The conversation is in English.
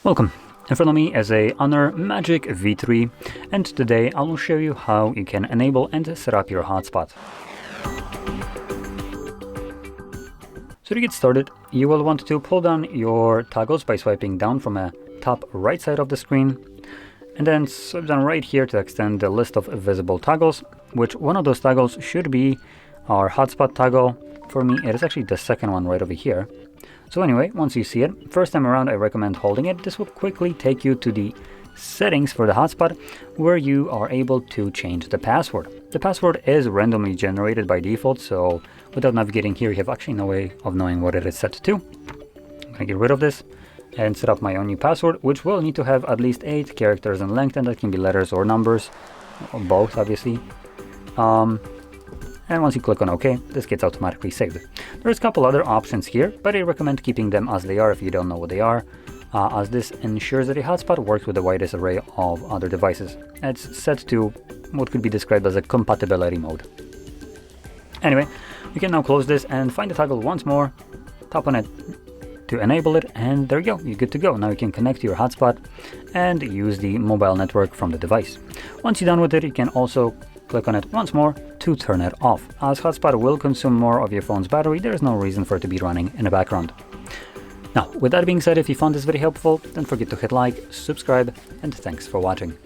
Welcome. In front of me is a Honor Magic V3, and today I will show you how you can enable and set up your hotspot. So to get started, you will want to pull down your toggles by swiping down from a top right side of the screen, and then swipe down right here to extend the list of visible toggles, which one of those toggles should be our hotspot toggle. For me, it is actually the second one right over here. So anyway, once you see it, first time around I recommend holding it. This will quickly take you to the settings for the hotspot, where you are able to change the password. The password is randomly generated by default, so without navigating here, you have actually no way of knowing what it is set to. I'm gonna get rid of this and set up my own new password, which will need to have at least 8 characters in length, and that can be letters or numbers, or both obviously. And once you click on OK, this gets automatically saved. There's a couple other options here, but I recommend keeping them as they are if you don't know what they are, as this ensures that a hotspot works with the widest array of other devices. It's set to what could be described as a compatibility mode. Anyway, you can now close this and find the toggle once more, tap on it to enable it, and there you go, you're good to go. Now you can connect to your hotspot and use the mobile network from the device. Once you're done with it, you can also click on it once more to turn it off. As hotspot will consume more of your phone's battery, there is no reason for it to be running in the background. Now, with that being said, if you found this video helpful, don't forget to hit like, subscribe, and thanks for watching.